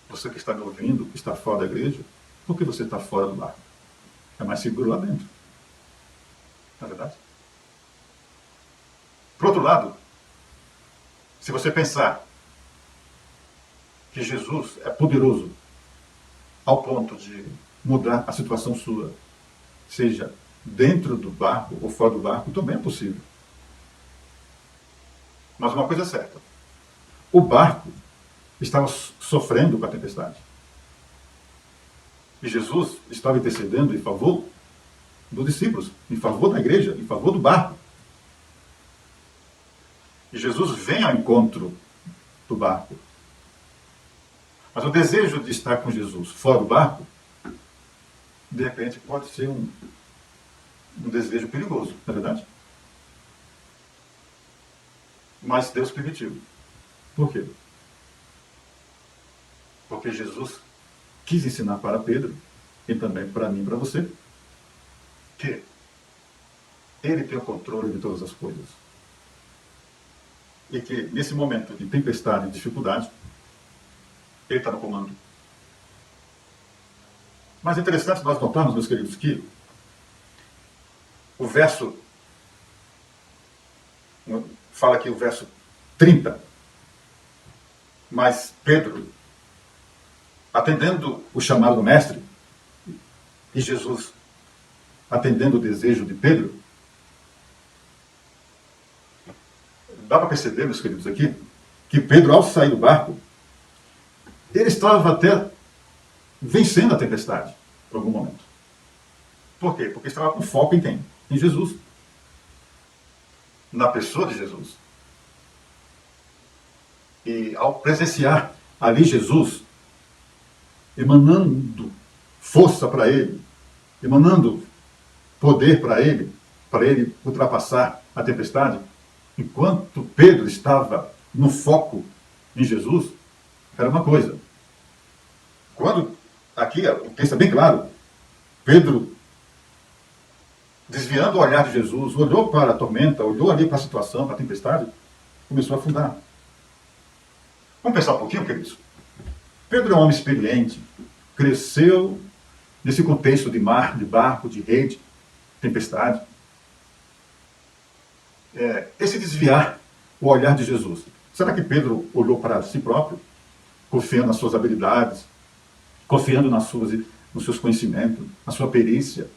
você que está me ouvindo, que está fora da igreja, por que você está fora do barco? É mais seguro lá dentro. Não é verdade? Por outro lado, Se você pensar que Jesus é poderoso ao ponto de mudar a situação sua, seja dentro do barco ou fora do barco, também é possível. Mas uma coisa é certa: o barco estava sofrendo com a tempestade. E Jesus estava intercedendo em favor dos discípulos, em favor da igreja, em favor do barco. E Jesus vem ao encontro do barco. Mas o desejo de estar com Jesus fora do barco, de repente, pode ser um desejo perigoso, não é verdade? Mas Deus permitiu. Por quê? Porque Jesus quis ensinar para Pedro, e também para mim e para você, que Ele tem o controle de todas as coisas. E que nesse momento de tempestade e dificuldade, Ele está no comando. Mas é interessante nós notarmos, meus queridos, que o verso, fala aqui o verso 30, mas Pedro, atendendo o chamado do mestre, e Jesus atendendo o desejo de Pedro, dá para perceber, meus queridos, aqui, que Pedro, ao sair do barco, ele estava até vencendo a tempestade, por algum momento. Por quê? Porque estava com foco em quem? Em Jesus. Na pessoa de Jesus. E ao presenciar ali Jesus, emanando força para ele, emanando poder para ele ultrapassar a tempestade, enquanto Pedro estava no foco em Jesus, era uma coisa. Quando, aqui o texto é bem claro, Pedro, desviando o olhar de Jesus, olhou para a tormenta, olhou ali para a situação, para a tempestade, começou a afundar. Vamos pensar um pouquinho, queridos? Pedro é um homem experiente, cresceu nesse contexto de mar, de barco, de rede, tempestade. Esse desviar o olhar de Jesus, será que Pedro olhou para si próprio, confiando nas suas habilidades, confiando nos seus conhecimentos, na sua perícia?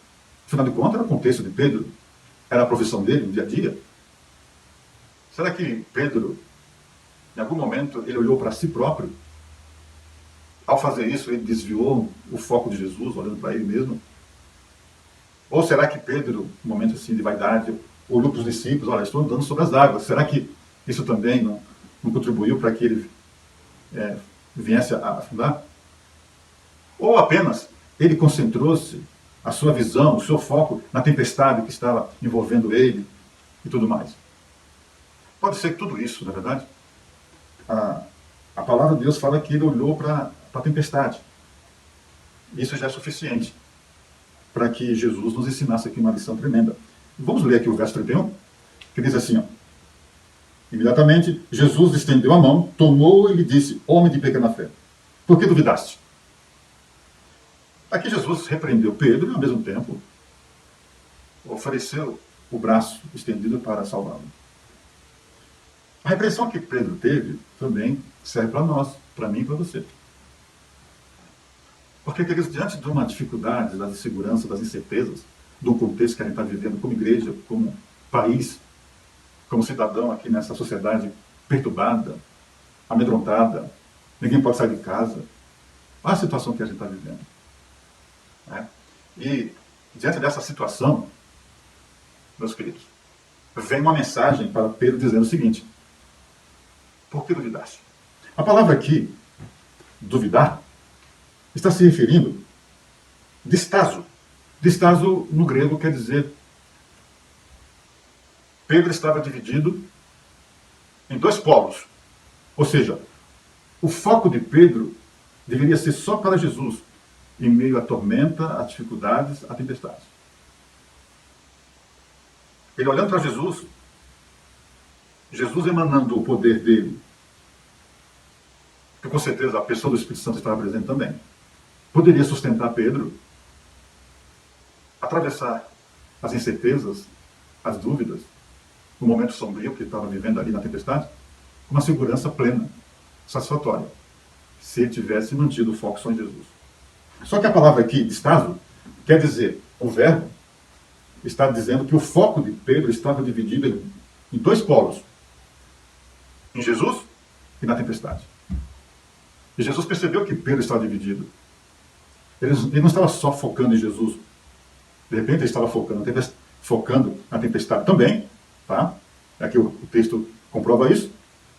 Afinal de contas, era o contexto de Pedro, era a profissão dele no dia a dia. Será que Pedro, em algum momento, ele olhou para si próprio? Ao fazer isso, ele desviou o foco de Jesus, olhando para ele mesmo? Ou será que Pedro, num momento assim de vaidade, olhou para os discípulos: olha, estou andando sobre as águas? Será que isso também não contribuiu para que ele viesse a afundar? Ou apenas ele concentrou-se, a sua visão, o seu foco na tempestade que estava envolvendo ele e tudo mais? Pode ser que tudo isso, na verdade, a palavra de Deus fala que ele olhou para a tempestade. Isso já é suficiente para que Jesus nos ensinasse aqui uma lição tremenda. Vamos ler aqui o verso 31, que diz assim, ó: imediatamente Jesus estendeu a mão, tomou-o e lhe disse: homem de pequena fé, por que duvidaste? Aqui Jesus repreendeu Pedro e, ao mesmo tempo, ofereceu o braço estendido para salvá-lo. A repreensão que Pedro teve também serve para nós, para mim e para você. Porque, queridos, diante de uma dificuldade, das inseguranças, das incertezas, do contexto que a gente está vivendo como igreja, como país, como cidadão aqui nessa sociedade perturbada, amedrontada, ninguém pode sair de casa, olha a situação que a gente está vivendo. E diante dessa situação, meus queridos, vem uma mensagem para Pedro dizendo o seguinte: por que duvidaste? A palavra aqui, duvidar, está se referindo distaso. Distaso no grego quer dizer, Pedro estava dividido em dois polos. Ou seja, o foco de Pedro deveria ser só para Jesus, em meio à tormenta, às dificuldades, à tempestade. Ele olhando para Jesus, Jesus emanando o poder dele, que com certeza a pessoa do Espírito Santo estava presente também, poderia sustentar Pedro, atravessar as incertezas, as dúvidas, o momento sombrio que ele estava vivendo ali na tempestade. com uma segurança plena, satisfatória, se ele tivesse mantido o foco só em Jesus. Só que a palavra aqui, distaso, quer dizer, o verbo está dizendo que o foco de Pedro estava dividido em dois polos, em Jesus e na tempestade. E Jesus percebeu que Pedro estava dividido. Ele não estava só focando em Jesus. De repente ele estava focando na tempestade também, tá? Aqui o texto comprova isso.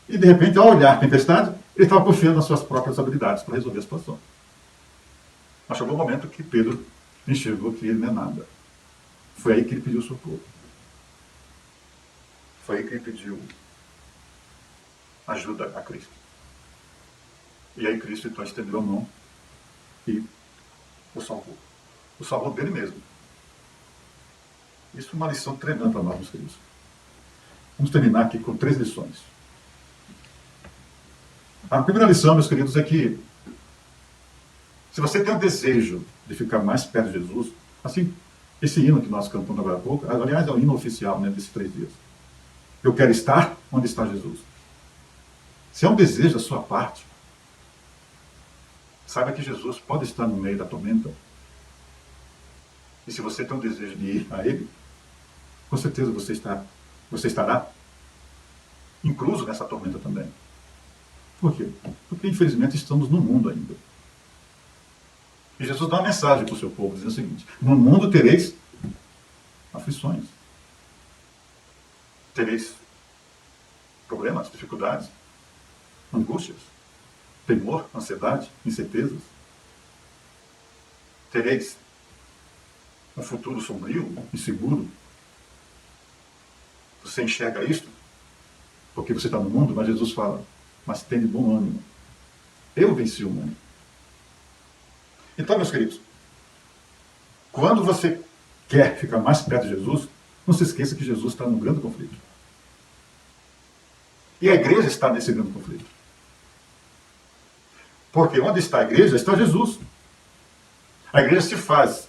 E de repente, ao olhar a tempestade, ele estava confiando nas suas próprias habilidades para resolver a situação. Mas chegou o momento que Pedro enxergou que ele não é nada. Foi aí que ele pediu socorro. Foi aí que ele pediu ajuda a Cristo. E aí Cristo então estendeu a mão e o salvou. O salvou dele mesmo. Isso é uma lição tremenda para nós, meus queridos. Vamos terminar aqui com 3 lições. A primeira lição, meus queridos, é que se você tem o desejo de ficar mais perto de Jesus, assim, esse hino que nós cantamos agora há pouco, aliás, é o hino oficial, né, desses 3 dias. Eu quero estar onde está Jesus. Se é um desejo da sua parte, saiba que Jesus pode estar no meio da tormenta. E se você tem um desejo de ir a Ele, com certeza você estará incluso nessa tormenta também. Por quê? Porque, infelizmente, estamos no mundo ainda. E Jesus dá uma mensagem para o seu povo, dizendo o seguinte: no mundo tereis aflições. Tereis problemas, dificuldades, angústias, temor, ansiedade, incertezas. Tereis um futuro sombrio, inseguro. Você enxerga isto porque você está no mundo, mas Jesus fala: mas tem de bom ânimo. Eu venci o mundo. Então, meus queridos, quando você quer ficar mais perto de Jesus, não se esqueça que Jesus está num grande conflito. E a igreja está nesse grande conflito. Porque onde está a igreja, está Jesus. A igreja se faz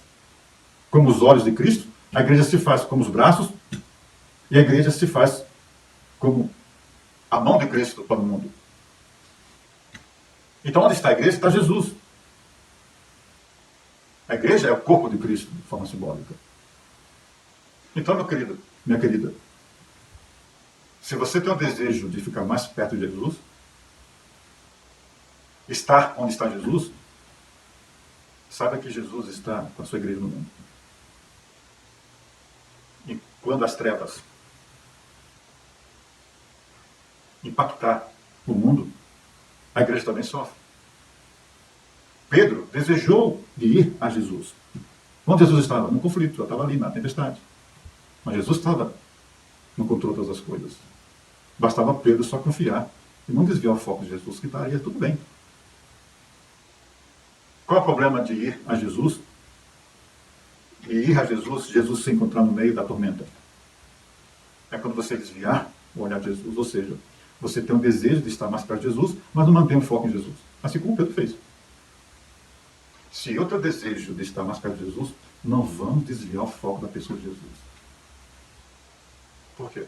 como os olhos de Cristo, a igreja se faz como os braços, e a igreja se faz como a mão de Cristo para o mundo. Então, onde está a igreja, está Jesus. A igreja é o corpo de Cristo, de forma simbólica. Então, meu querido, minha querida, se você tem o desejo de ficar mais perto de Jesus, estar onde está Jesus, saiba que Jesus está com a sua igreja no mundo. E quando as trevas impactar o mundo, a igreja também sofre. Pedro desejou de ir a Jesus. Onde Jesus estava? No conflito, já estava ali na tempestade. Mas Jesus estava no controle de todas as coisas. Bastava Pedro só confiar e não desviar o foco de Jesus, que estaria tudo bem. Qual é o problema de ir a Jesus? E ir a Jesus, Jesus se encontrar no meio da tormenta. É quando você desviar o olhar de Jesus, ou seja, você tem um desejo de estar mais perto de Jesus, mas não mantém o foco em Jesus. Assim como Pedro fez. Se eu tenho desejo de estar mais perto de Jesus, não vamos desviar o foco da pessoa de Jesus. Por quê?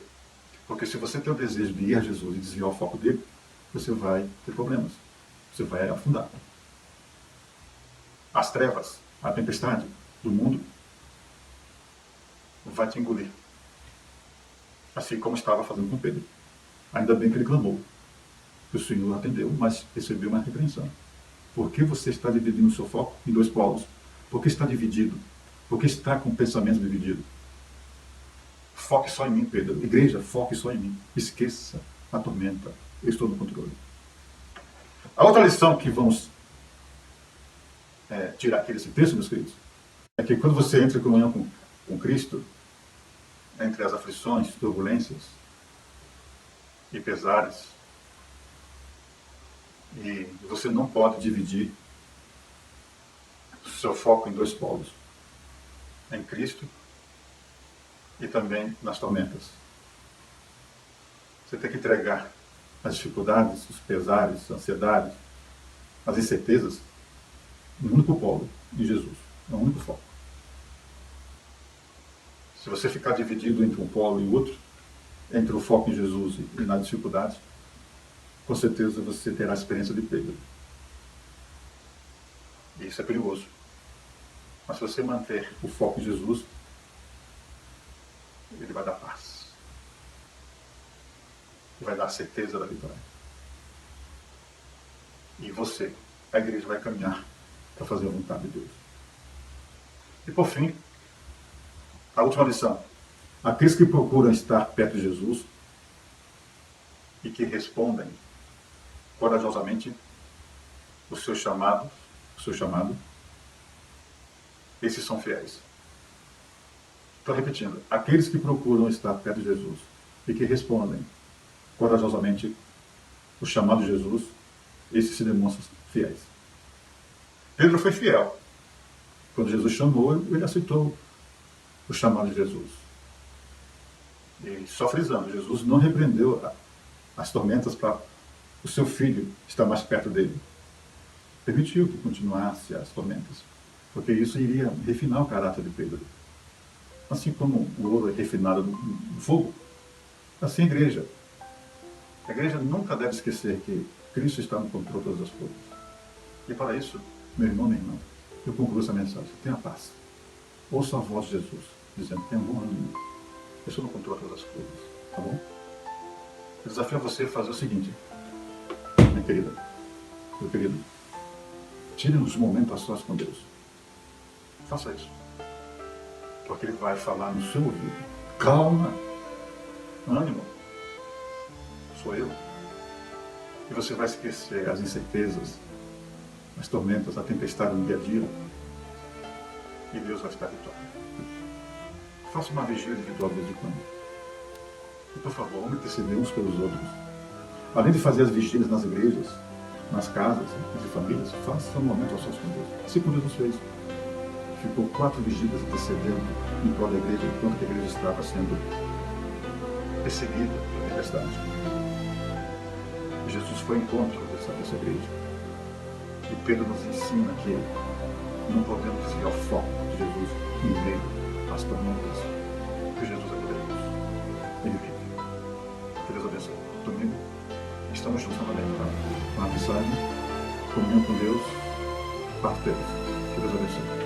Porque se você tem o desejo de ir a Jesus e desviar o foco dele, você vai ter problemas. Você vai afundar. As trevas, a tempestade do mundo vai te engolir. Assim como estava fazendo com Pedro. Ainda bem que ele clamou. Que o Senhor atendeu, mas recebeu uma repreensão. Por que você está dividindo o seu foco em 2 polos? Por que está dividido? Por que está com o pensamento dividido? Foque só em mim, Pedro. Igreja, foque só em mim. Esqueça a tormenta. Eu estou no controle. A outra lição que vamos tirar aqui desse texto, meus queridos, é que quando você entra em comunhão com Cristo, entre as aflições, turbulências e pesares, e você não pode dividir o seu foco em 2 polos, em Cristo e também nas tormentas. Você tem que entregar as dificuldades, os pesares, a ansiedade, as incertezas, no único polo, em Jesus, no único foco. Se você ficar dividido entre um polo e outro, entre o foco em Jesus e nas dificuldades, com certeza você terá a experiência de Pedro. E isso é perigoso. Mas se você manter o foco em Jesus, Ele vai dar paz. Ele vai dar a certeza da vitória. E você, a igreja, vai caminhar para fazer a vontade de Deus. E por fim, a última lição. Aqueles que procuram estar perto de Jesus e que respondem corajosamente o seu chamado, esses são fiéis. Estou repetindo. Aqueles que procuram estar perto de Jesus e que respondem corajosamente o chamado de Jesus, esses se demonstram fiéis. Pedro foi fiel. Quando Jesus chamou, ele aceitou o chamado de Jesus. E só frisando, Jesus não repreendeu as tormentas para o seu filho estar mais perto dele. Permitiu que continuasse as tormentas, porque isso iria refinar o caráter de Pedro. Assim como o ouro é refinado no fogo, assim a igreja. A igreja nunca deve esquecer que Cristo está no controle de todas as coisas. E para isso, meu irmão, minha irmã, eu concluo essa mensagem. Tenha paz. Ouça a voz de Jesus, dizendo: tenha bom ânimo. Eu estou no controle de todas as coisas. Tá bom? Eu desafio a você a fazer o seguinte, minha querida, meu querido. Tire uns momentos a sós com Deus. Faça isso. Porque Ele vai falar no seu ouvido. Calma. Ânimo. Sou eu. E você vai esquecer as incertezas, as tormentas, a tempestade no dia a dia. E Deus vai estar vitória. Faça uma vigília individual de vez em quando. E por favor, vamos interceder uns pelos outros. Além de fazer as vigílias nas igrejas, nas casas, entre famílias, faça um momento a sós com Deus. Assim como Jesus fez. Ficou 4 vigílias intercedendo em prol da igreja, enquanto a igreja estava sendo perseguida pela tempestade. Jesus foi ao encontro dessa igreja. E Pedro nos ensina que não podemos desviar o foco de Jesus em meio às tormentas, porque Jesus é poderoso. Ele vive. Que Deus abençoe. Domingo, estamos juntos novamente para uma mensagem, comunhão com Deus, parte deles. Que Deus abençoe.